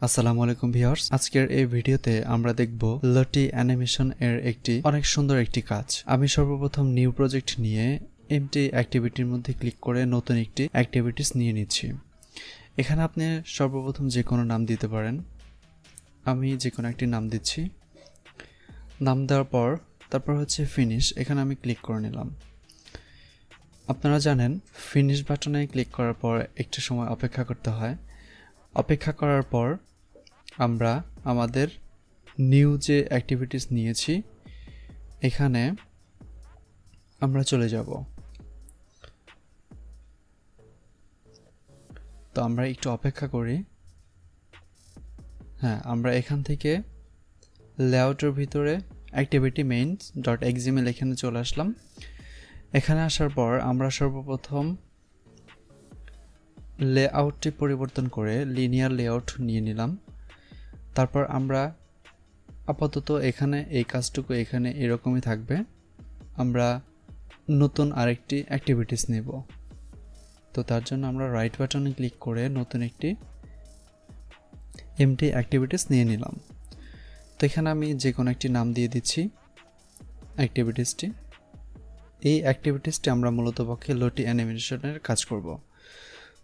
আসসালামু আলাইকুম ভিউয়ার্স, আজকের এই ভিডিওতে আমরা দেখব লটি অ্যানিমেশন এর অনেক সুন্দর একটি কাজ। আমি সর্বপ্রথম নিউ প্রজেক্ট নিয়ে এমটি অ্যাক্টিভিটির মধ্যে ক্লিক করে নতুন একটি অ্যাক্টিভিটিস নিয়ে নিচ্ছি। এখানে আপনি সর্বপ্রথম যে কোনো নাম দিতে পারেন। আমি যে কোনো একটি নাম দিচ্ছি। নাম দেওয়ার পর তারপর হচ্ছে ফিনিশ, এখানে আমি ক্লিক করে নিলাম। আপনারা জানেন ফিনিশ বাটনে ক্লিক করার পর একটু সময় অপেক্ষা করতে হয়। অপেক্ষা করার পর আমরা আমাদের নিউ যে অ্যাক্টিভিটিস নিয়েছি এখানে আমরা চলে যাব। তো আমরা একটু অপেক্ষা করি। হ্যাঁ, আমরা এখান থেকে লেআউটের ভিতরে অ্যাক্টিভিটি মেইনস ডট এক্সএমএল এখানে চলে আসলাম। এখানে আসার পর আমরা সর্বপ্রথম লেআউটটি পরিবর্তন করে লিনিয়ার লেআউট নিয়ে নিলাম। তারপর আমরা আপাতত এখানে এই কাজটুকু এখানে এরকমই থাকবে। আমরা নতুন আরেকটি অ্যাক্টিভিটিস নেব। তো তার জন্য আমরা রাইট বাটনে ক্লিক করে নতুন একটি এমটি অ্যাক্টিভিটিস নিয়ে নিলাম। তো এখানে আমি যে কোনো একটি নাম দিয়ে দিচ্ছি অ্যাক্টিভিটিসটি। এই অ্যাক্টিভিটিসটি আমরা মূলত পক্ষে লটি অ্যানিমেশনের কাজ করব।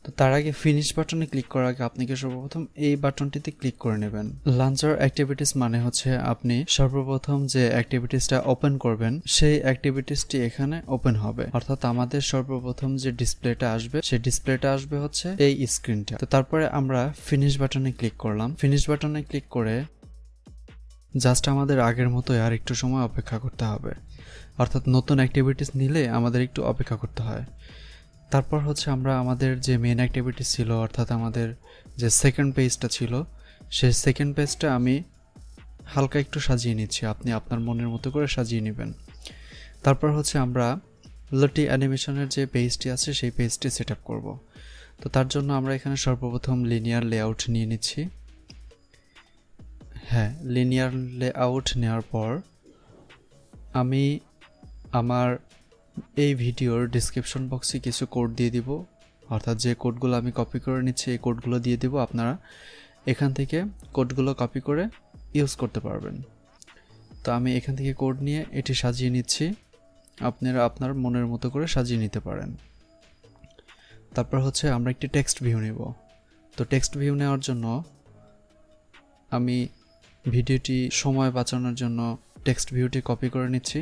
তো তার আগে ফিনিশ বাটনে ক্লিক করার আগে আপনাকে সর্বপ্রথম এই বাটনটিতে ক্লিক করে নেবেন। লঞ্চার অ্যাক্টিভিটিস মানে হচ্ছে আপনি সর্বপ্রথম যে অ্যাক্টিভিটিসটা ওপেন করবেন সেই অ্যাক্টিভিটিসটি এখানে ওপেন হবে। অর্থাৎ আমাদের সর্বপ্রথম যে ডিসপ্লেটা আসবে সেই ডিসপ্লেটা আসবে হচ্ছে এই স্ক্রিনটা। তো তারপরে আমরা ফিনিশ বাটনে ক্লিক করলাম। ফিনিশ বাটনে ক্লিক করে জাস্ট আমাদের আগের মতোই আর একটু সময় অপেক্ষা করতে হবে। অর্থাৎ নতুন অ্যাক্টিভিটিস নিলে আমাদের একটু অপেক্ষা করতে হয়। তারপর হচ্ছে আমরা আমাদের যে মেন অ্যাক্টিভিটি ছিল অর্থাৎ আমাদের যে সেকেন্ড পেজটা ছিল সেই সেকেন্ড পেজটা আমি হালকা একটু সাজিয়ে নিচ্ছি। আপনি আপনার মনের মতো করে সাজিয়ে নেবেন। তারপর হচ্ছে আমরা লটি অ্যানিমেশনের যে পেজটি আছে সেই পেজটি সেট আপ করবো। তো তার জন্য আমরা এখানে সর্বপ্রথম লিনিয়ার লেআউট নিয়ে নিচ্ছি। হ্যাঁ, লিনিয়ার লেআউট নেওয়ার পর আমি আমার এই ভিডিওর ডেসক্রিপশন বক্সে কিছু কোড দিয়ে দিব। অর্থাৎ যে কোডগুলো আমি কপি করে নিচ্ছি এই কোডগুলো দিয়ে দিব। আপনারা এখান থেকে কোডগুলো কপি করে ইউজ করতে পারবেন। তো আমি এখান থেকে কোড নিয়ে এটি সাজিয়ে নিচ্ছি। আপনারা আপনার মনের মতো করে সাজিয়ে নিতে পারেন। তারপর হচ্ছে আমরা একটি টেক্সট ভিউ নেব। তো টেক্সট ভিউ নেওয়ার জন্য আমি ভিডিওটি সময় বাঁচানোর জন্য টেক্সট ভিউটি কপি করে নিচ্ছি।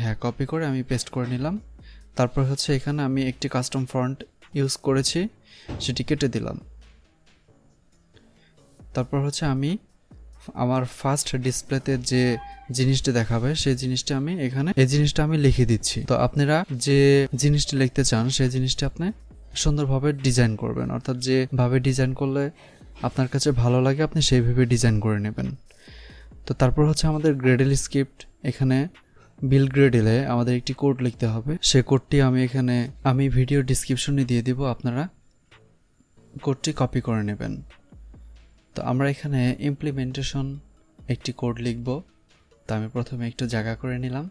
হ্যাঁ, কপি করে আমি পেস্ট করে নিলাম। তারপর হচ্ছে এখানে আমি একটি কাস্টম ফন্ট ইউজ করেছি, সেটি কেটে দিলাম। তারপর হচ্ছে আমি আমার ফার্স্ট ডিসপ্লেতে যে জিনিসটি দেখাবে সেই জিনিসটা আমি এখানে এই জিনিসটা আমি লিখে দিচ্ছি। তো আপনারা যে জিনিসটি লিখতে চান সেই জিনিসটি আপনি সুন্দরভাবে ডিজাইন করবেন। অর্থাৎ যেভাবে ডিজাইন করলে আপনার কাছে ভালো লাগে আপনি সেইভাবে ডিজাইন করে নেবেন। তো তারপর হচ্ছে আমাদের গ্রেডেল স্ক্রিপ্ট, এখানে বিল গ্রেডেলে আমাদের একটি কোড লিখতে হবে। সেই কোডটি আমি ভিডিও ডিসক্রিপশনে দিয়ে দিব, আপনারা কোডটি কপি করে নেবেন। তো আমরা এখানে ইমপ্লিমেন্টেশন একটি কোড লিখব। তো আমি প্রথমে একটু জায়গা করে নিলাম।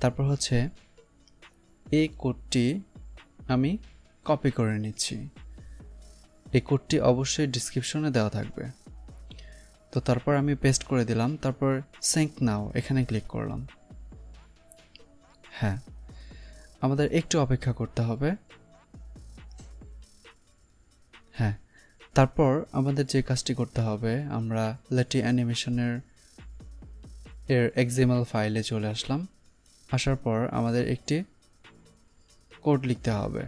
তারপর হচ্ছে এই কোডটি আমি কপি করে নিচ্ছি। এই কোডটি অবশ্যই ডিসক্রিপশনে দেওয়া থাকবে। তো তারপর আমি পেস্ট করে দিলাম। তারপর সিঙ্ক নাও এখানে ক্লিক করলাম। হ্যাঁ, আমাদের একটু অপেক্ষা করতে হবে। হ্যাঁ, তারপর আমাদের যে কাজটি করতে হবে, আমরা লটি অ্যানিমেশনের এক্সএমএল ফাইলে চলে আসলাম। আসার পর আমাদের একটি কোড লিখতে হবে,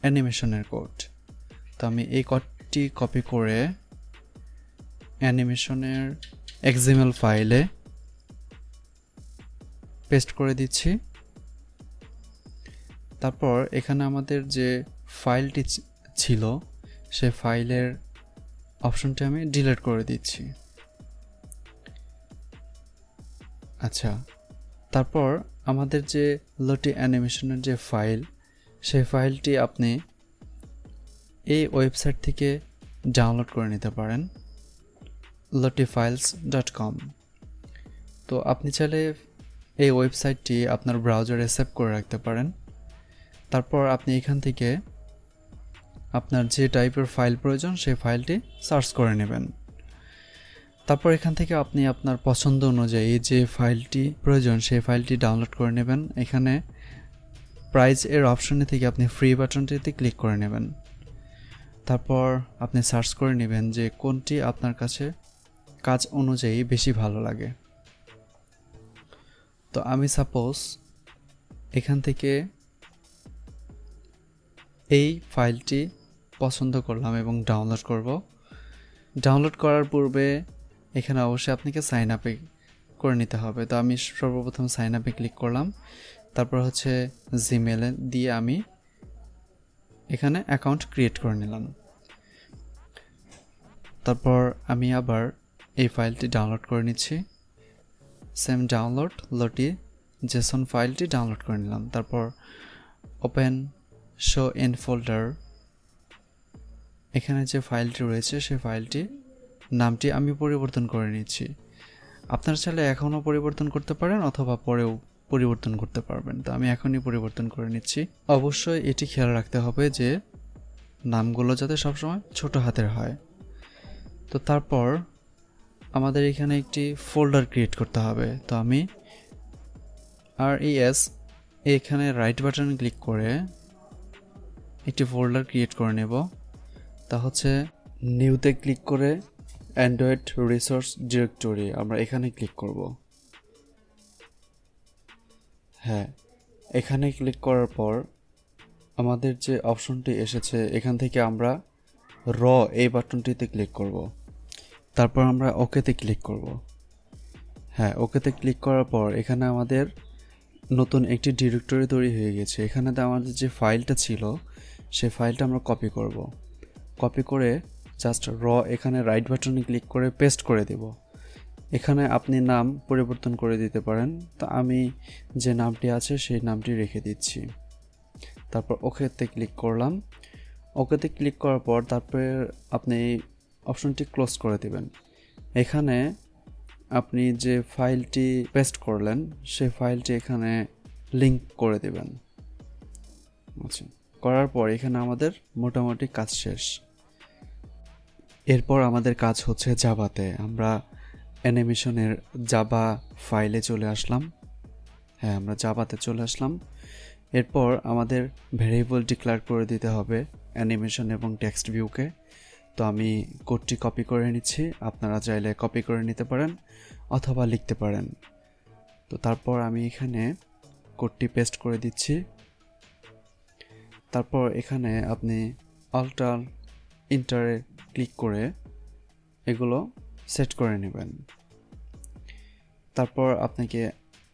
অ্যানিমেশনের কোড। তো আমি এই কোডটি কপি করে অ্যানিমেশনের এক্সএমএল ফাইলে পেস্ট করে দিচ্ছি। তারপর এখানে আমাদের যে ফাইলটি ছিল সেই ফাইলের অপশনটি আমি ডিলিট করে দিচ্ছি। আচ্ছা, তারপর আমাদের যে লটি অ্যানিমেশনের যে ফাইল সেই ফাইলটি আপনি এই ওয়েবসাইট থেকে ডাউনলোড করে নিতে পারেন, lottiefiles.com। তো আপনি চাইলে এই ওয়েবসাইটটি আপনার ব্রাউজারে সেভ করে রাখতে পারেন। তারপর আপনি এখান থেকে আপনার যে টাইপের ফাইল প্রয়োজন সেই ফাইলটি সার্চ করে নেবেন। তারপর এখান থেকে আপনি আপনার পছন্দ অনুযায়ী যে ফাইলটি প্রয়োজন সেই ফাইলটি ডাউনলোড করে নেবেন। এখানে প্রাইস এর অপশনে থেকে আপনি ফ্রি বাটনটিতে ক্লিক করে নেবেন। তারপর আপনি সার্চ করে নেবেন যে কোনটি আপনার কাছে কাজ অনুযায়ী বেশি ভালো লাগে। তো আমি সাপোজ এখান থেকে এই ফাইলটি পছন্দ করলাম এবং ডাউনলোড করব। ডাউনলোড করার পূর্বে এখানে অবশ্যই আপনাকে সাইন আপে করে নিতে হবে। তো আমি সর্বপ্রথম সাইন আপে ক্লিক করলাম। তারপর হচ্ছে জিমেলে দিয়ে আমি এখানে অ্যাকাউন্ট ক্রিয়েট করে নিলাম। তারপর আমি আবার এই ফাইলটি ডাউনলোড করে নিচ্ছি। সেম ডাউনলোড লটি জেসন ফাইলটি ডাউনলোড করে নিলাম। তারপর ওপেন শো ইন ফোল্ডার, এখানে যে ফাইলটি রয়েছে সেই ফাইলটি নামটি আমি পরিবর্তন করে নিচ্ছি। আপনারা চাইলে এখনও পরিবর্তন করতে পারেন অথবা পরেও পরিবর্তন করতে পারবেন। তো আমি এখনই পরিবর্তন করে নিচ্ছি। অবশ্যই এটি খেয়াল রাখতে হবে যে নামগুলো যাতে সবসময় ছোট হাতের হয়। তো তারপর আমাদের এখানে একটি ফোল্ডার ক্রিয়েট করতে হবে। তো আমি RES এখানে রাইট বাটন ক্লিক করে একটি ফোল্ডার ক্রিয়েট করে নেব। তা হচ্ছে নিউতে ক্লিক করে অ্যান্ড্রয়েড রিসোর্স ডিরেক্টরি আমরা এখানে ক্লিক করব। হ্যাঁ, এখানে ক্লিক করার পর আমাদের যে অপশনটি এসেছে এখান থেকে আমরা এই বাটনটিতে ক্লিক করব। তারপর আমরা ওকেতে ক্লিক করব। হ্যাঁ, ওকেতে ক্লিক করার পর এখানে আমাদের নতুন একটি ডিরেক্টরি তৈরি হয়ে গেছে। এখানেতে আমাদের যে ফাইলটা ছিল সেই ফাইলটা আমরা কপি করব। কপি করে জাস্ট এখানে রাইট বাটনে ক্লিক করে পেস্ট করে দেব। এখানে আপনি নাম পরিবর্তন করে দিতে পারেন। তো আমি যে নামটি আছে সেই নামটি রেখে দিচ্ছি। তারপর ওকেতে ক্লিক করলাম। ওকেতে ক্লিক করার পর তারপরে আপনি এই অপশনটি ক্লোজ করে দেবেন। এখানে আপনি যে ফাইলটি পেস্ট করলেন সেই ফাইলটি এখানে লিংক করে দেবেন। আচ্ছা, করার পর এখানে আমাদের মোটামুটি কাজ শেষ। এরপর আমাদের কাজ হচ্ছে জাভাতে। আমরা অ্যানিমেশনের জাভা ফাইলে চলে আসলাম। হ্যাঁ, আমরা জাভাতে চলে আসলাম। এরপর আমাদের ভেরিয়েবল ডিক্লেয়ার করে দিতে হবে অ্যানিমেশন এবং টেক্সট ভিউকে। তো আমি কোডটি কপি করে নিচ্ছি। আপনারা চাইলে কপি করে নিতে পারেন অথবা লিখতে পারেন। তো তারপর আমি এখানে কোডটি পেস্ট করে দিচ্ছি। তারপর এখানে আপনি অল্টার ইন্টারে ক্লিক করে এগুলো সেট করে নেবেন। তারপর আপনাকে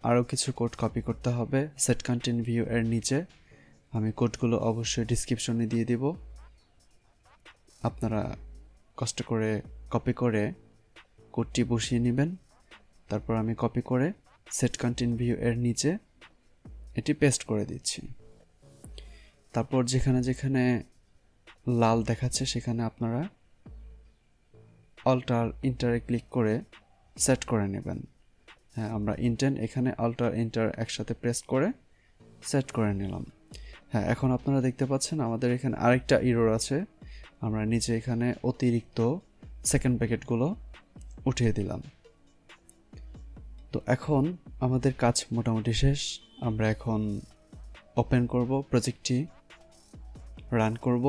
আরও কিছু কোড কপি করতে হবে সেট কন্টেন্ট ভিউ এর নিচে। আমি কোডগুলো অবশ্যই ডিসক্রিপশনে দিয়ে দিব, আপনারা কষ্ট করে কপি করে কোডটি বসিয়ে নেবেন। তারপর আমি কপি করে সেট কন্টেন্ট ভিউ এর নিচে এটি পেস্ট করে দিচ্ছি। তারপর যেখানে যেখানে লাল দেখাচ্ছে সেখানে আপনারা অল্টার ইন্টারে ক্লিক করে সেট করে নেবেন। হ্যাঁ, আমরা ইন্টেন্ট এখানে অল্টার ইন্টার একসাথে প্রেস করে সেট করে নিলাম। হ্যাঁ, এখন আপনারা দেখতে পাচ্ছেন আমাদের এখানে আরেকটা এরর আছে। আমরা নিচে এখানে অতিরিক্ত সেকেন্ড প্যাকেটগুলো উঠিয়ে দিলাম। তো এখন আমাদের কাজ মোটামুটি শেষ। আমরা এখন ওপেন করব, প্রজেক্টটি রান করব।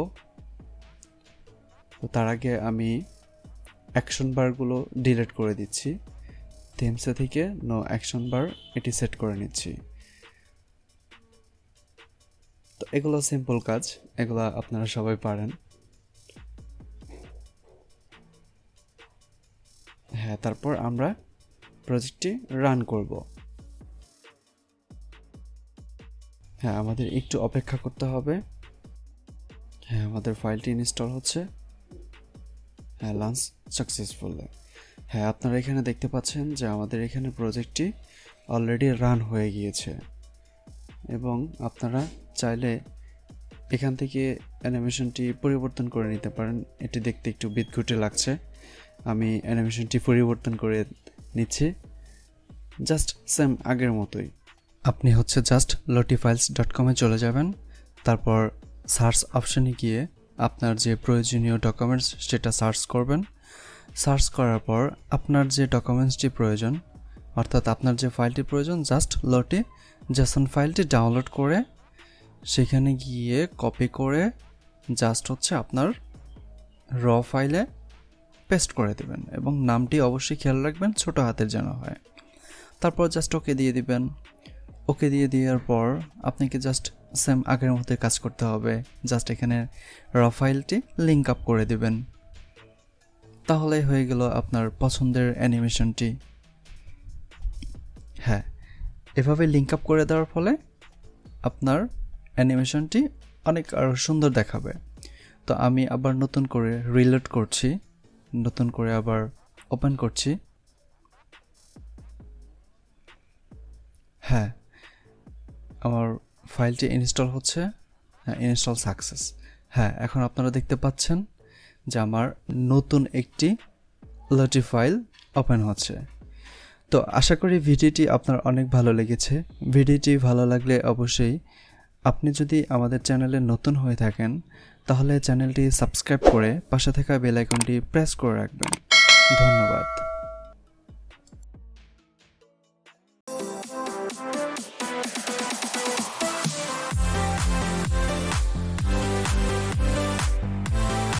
তো তার আগে আমি অ্যাকশন বারগুলো ডিলিট করে দিচ্ছি। থিমসে থেকে নো অ্যাকশন বার এটি সেট করে নিচ্ছি। তো এগুলো সিম্পল কাজ, এগুলো আপনারা সবাই পারেন। হ্যাঁ, তারপর আমরা প্রজেক্টটি রান করব। হ্যাঁ, আমাদের একটু অপেক্ষা করতে হবে। হ্যাঁ, আমাদের ফাইলটি ইনস্টল হচ্ছে। হ্যাঁ, লঞ্চ সাকসেসফুল। হ্যাঁ, আপনারা এখানে দেখতে পাচ্ছেন যে আমাদের এখানে প্রজেক্টটি অলরেডি রান হয়ে গিয়েছে এবং আপনারা চাইলে এখান থেকে অ্যানিমেশনটি পরিবর্তন করে নিতে পারেন। এটি দেখতে একটু বিদঘুটে লাগছে, আমি অ্যানিমেশনটি পরিবর্তন করে নিচ্ছি জাস্ট সেম আগের মতোই। আপনি হচ্ছে জাস্ট lottiefiles.com চলে যাবেন। তারপর সার্চ অপশনে গিয়ে আপনার যে প্রয়োজনীয় ডকুমেন্টস সেটা সার্চ করবেন। সার্চ করার পর আপনার যে ডকুমেন্টসটি প্রয়োজন অর্থাৎ আপনার যে ফাইলটি প্রয়োজন জাস্ট লটি জেসন ফাইলটি ডাউনলোড করে সেখানে গিয়ে কপি করে জাস্ট হচ্ছে আপনার র ফাইলে পেস্ট করে দেবেন এবং নামটি অবশ্যই খেয়াল রাখবেন ছোট হাতের যেন হয়। তারপর জাস্ট ওকে দিয়ে দিবেন। ওকে দিয়ে দেওয়ার পর আপনাকে জাস্ট সেম আগের মতোই কাজ করতে হবে। জাস্ট এখানে র ফাইলটি লিঙ্ক আপ করে দিবেন, তাহলেই হয়ে গেল আপনার পছন্দের অ্যানিমেশনটি। হ্যাঁ, এভাবে লিঙ্ক আপ করে দেওয়ার ফলে আপনার অ্যানিমেশনটি অনেক আরও সুন্দর দেখাবে। তো আমি আবার নতুন করে রিলোড করছি, নতুন করে আবার ওপেন করছি। হ্যাঁ, আমার ফাইলটি ইনস্টল হচ্ছে। হ্যাঁ, ইনস্টল সাকসেস। হ্যাঁ, এখন আপনারা দেখতে পাচ্ছেন যে আমার নতুন একটি লটি ফাইল ওপেন হচ্ছে। তো আশা করি ভিডিওটি আপনার অনেক ভালো লেগেছে। ভিডিওটি ভালো লাগলে অবশ্যই আপনি যদি আমাদের চ্যানেলে নতুন হয়ে থাকেন তাহলে চ্যানেলটি সাবস্ক্রাইব করে পাশে থাকা বেল আইকনটি প্রেস করে রাখবেন। ধন্যবাদ।